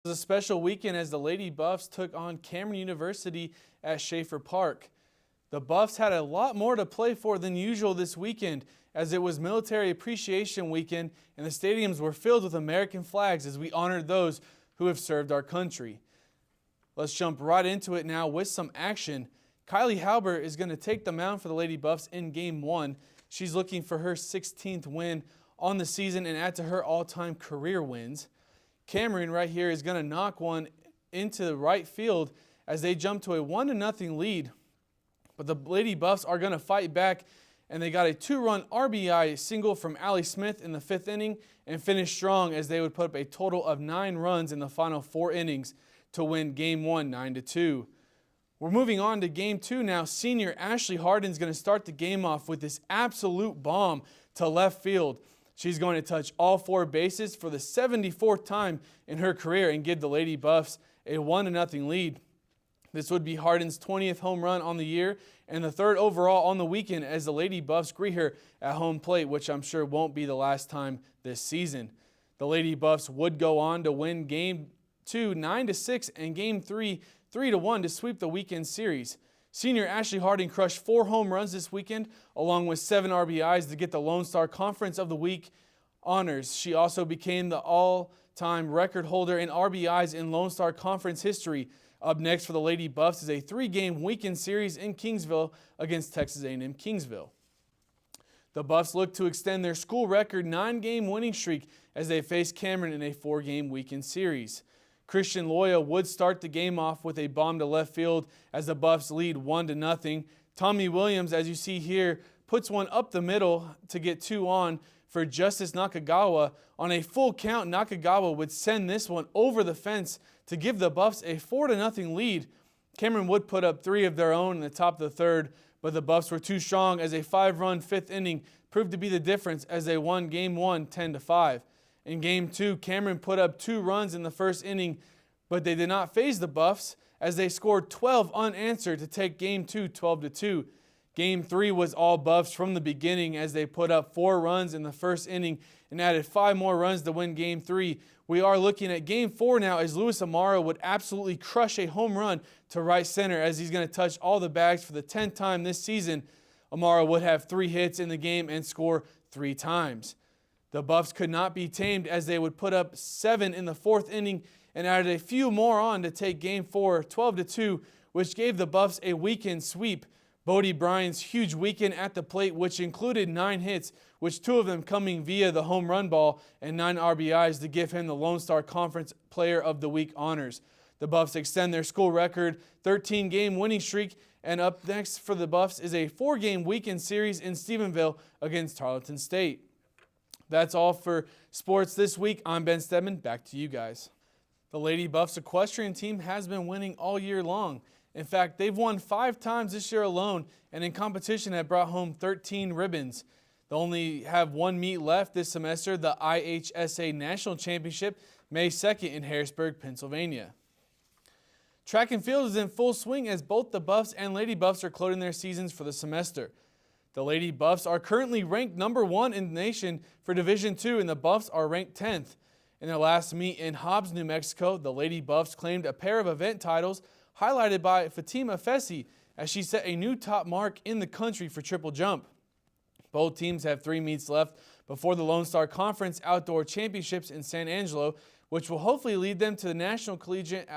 It was a special weekend as the Lady Buffs took on Cameron University at Schaefer Park. The Buffs had a lot more to play for than usual this weekend, as it was Military Appreciation Weekend and the stadiums were filled with American flags as we honored those who have served our country. Let's jump right into it now with some action. Kylie Halbert is going to take the mound for the Lady Buffs in Game 1. She's looking for her 16th win on the season and add to her all-time career wins. Cameron right here is going to knock one into the right field as they jump to a 1-0 lead. But the Lady Buffs are going to fight back, and they got a 2-run RBI single from Allie Smith in the 5th inning and finished strong as they would put up a total of 9 runs in the final 4 innings to win Game 1 9-2. We're moving on to Game 2 now. Senior Ashley Harden is going to start the game off with this absolute bomb to left field. She's going to touch all 4 bases for the 74th time in her career and give the Lady Buffs a 1-0 lead. This would be Harden's 20th home run on the year and the 3rd overall on the weekend as the Lady Buffs greet her at home plate, which I'm sure won't be the last time this season. The Lady Buffs would go on to win Game 2 9-6 and Game 3 3-1 to sweep the weekend series. Senior Ashley Harden crushed 4 home runs this weekend, along with 7 RBIs to get the Lone Star Conference of the Week honors. She also became the all-time record holder in RBIs in Lone Star Conference history. Up next for the Lady Buffs is a 3-game weekend series in Kingsville against Texas A&M Kingsville. The Buffs look to extend their school record 9-game winning streak as they face Cameron in a 4-game weekend series. Christian Loya would start the game off with a bomb to left field as the Buffs lead 1-0. Tommy Williams, as you see here, puts one up the middle to get 2 on for Justice Nakagawa. On a full count, Nakagawa would send this one over the fence to give the Buffs a 4-0 lead. Cameron would put up 3 of their own in the top of the 3rd, but the Buffs were too strong as a 5-run 5th inning proved to be the difference as they won Game 1 10-5. In Game 2, Cameron put up 2 runs in the 1st inning, but they did not faze the Buffs as they scored 12 unanswered to take Game 2 12-2. Game 3 was all Buffs from the beginning as they put up 4 runs in the 1st inning and added 5 more runs to win Game 3. We are looking at Game 4 now as Luis Amaro would absolutely crush a home run to right center as he's going to touch all the bags for the 10th time this season. Amaro would have 3 hits in the game and score 3 times. The Buffs could not be tamed as they would put up 7 in the 4th inning and added a few more on to take Game 4 12-2, which gave the Buffs a weekend sweep. Bodie Bryan's huge weekend at the plate, which included 9 hits, which 2 of them coming via the home run ball and 9 RBIs to give him the Lone Star Conference Player of the Week honors. The Buffs extend their school record 13-game winning streak, and up next for the Buffs is a 4-game weekend series in Stephenville against Tarleton State. That's all for sports this week. I'm Ben Stedman. Back to you guys. The Lady Buffs equestrian team has been winning all year long. In fact, they've won 5 times this year alone, and in competition have brought home 13 ribbons. They only have 1 meet left this semester, the IHSA National Championship, May 2nd in Harrisburg, Pennsylvania. Track and field is in full swing as both the Buffs and Lady Buffs are closing their seasons for the semester. The Lady Buffs are currently ranked number 1 in the nation for Division II, and the Buffs are ranked 10th. In their last meet in Hobbs, New Mexico, the Lady Buffs claimed a pair of event titles, highlighted by Fatima Fessi, as she set a new top mark in the country for triple jump. Both teams have 3 meets left before the Lone Star Conference Outdoor Championships in San Angelo, which will hopefully lead them to the National Collegiate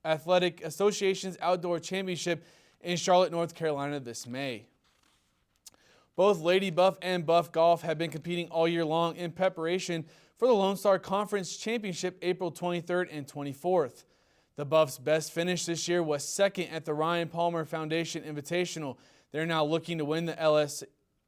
Athletic Association's Outdoor Championship in Charlotte, North Carolina this May. Both Lady Buff and Buff Golf have been competing all year long in preparation for the Lone Star Conference Championship April 23rd and 24th. The Buffs' best finish this year was 2nd at the Ryan Palmer Foundation Invitational. They're now looking to win the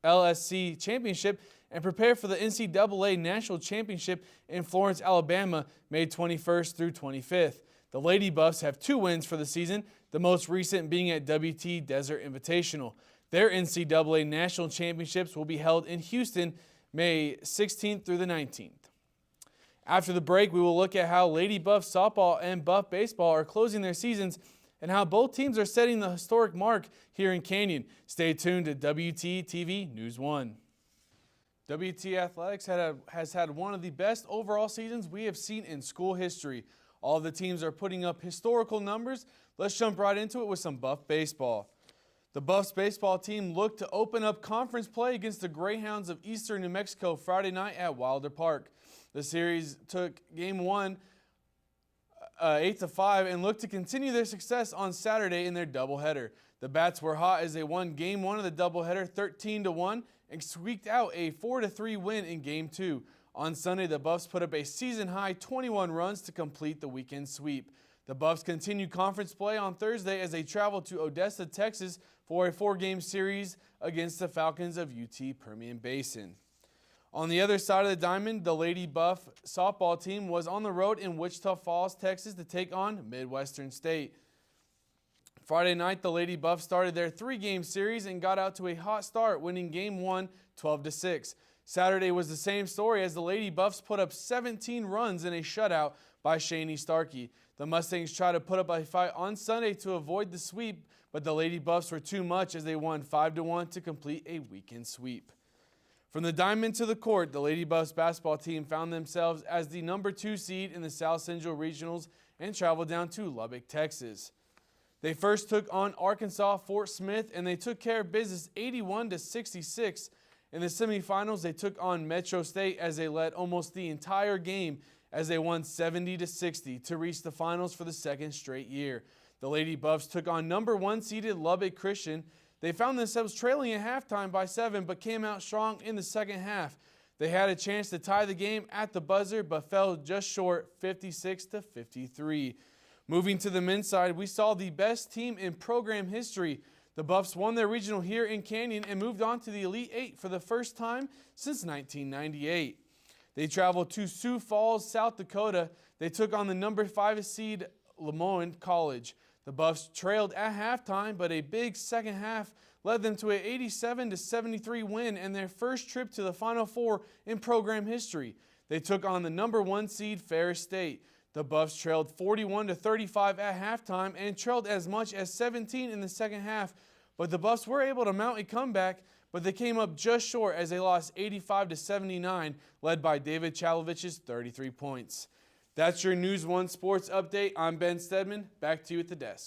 LSC Championship and prepare for the NCAA National Championship in Florence, Alabama, May 21st through 25th. The Lady Buffs have 2 wins for the season, the most recent being at WT Desert Invitational. Their NCAA National Championships will be held in Houston, May 16th through the 19th. After the break, we will look at how Lady Buff softball and Buff baseball are closing their seasons and how both teams are setting the historic mark here in Canyon. Stay tuned to WT-TV News 1. WT Athletics has had one of the best overall seasons we have seen in school history. All the teams are putting up historical numbers. Let's jump right into it with some Buff baseball. The Buffs baseball team looked to open up conference play against the Greyhounds of Eastern New Mexico Friday night at Wilder Park. The series took Game 1 8-5 and looked to continue their success on Saturday in their doubleheader. The Bats were hot as they won Game 1 of the doubleheader 13-1 and squeaked out a 4-3 win in Game 2. On Sunday, the Buffs put up a season-high 21 runs to complete the weekend sweep. The Buffs continue conference play on Thursday as they travel to Odessa, Texas for a 4-game series against the Falcons of UT Permian Basin. On the other side of the diamond, the Lady Buff softball team was on the road in Wichita Falls, Texas to take on Midwestern State. Friday night, the Lady Buff started their 3-game series and got out to a hot start, winning Game 1 12-6. Saturday was the same story as the Lady Buffs put up 17 runs in a shutout by Shani Starkey. The Mustangs tried to put up a fight on Sunday to avoid the sweep, but the Lady Buffs were too much as they won 5-1 to complete a weekend sweep. From the diamond to the court, the Lady Buffs basketball team found themselves as the number 2 seed in the South Central Regionals and traveled down to Lubbock, Texas. They first took on Arkansas Fort Smith and they took care of business 81-66. In the semifinals, they took on Metro State as they led almost the entire game as they won 70-60 to reach the finals for the second straight year. The Lady Buffs took on number 1 seeded Lubbock Christian. They found themselves trailing at halftime by 7 but came out strong in the second half. They had a chance to tie the game at the buzzer but fell just short 56-53. Moving to the men's side, we saw the best team in program history. The Buffs won their regional here in Canyon and moved on to the Elite 8 for the first time since 1998. They traveled to Sioux Falls, South Dakota. They took on the number 5 seed Lemoyne College. The Buffs trailed at halftime, but a big second half led them to an 87-73 win and their first trip to the Final Four in program history. They took on the number 1 seed Ferris State. The Buffs trailed 41-35 at halftime and trailed as much as 17 in the second half, but the Buffs were able to mount a comeback, but they came up just short as they lost 85-79, led by David Chalovich's 33 points. That's your News 1 Sports Update. I'm Ben Stedman. Back to you at the desk.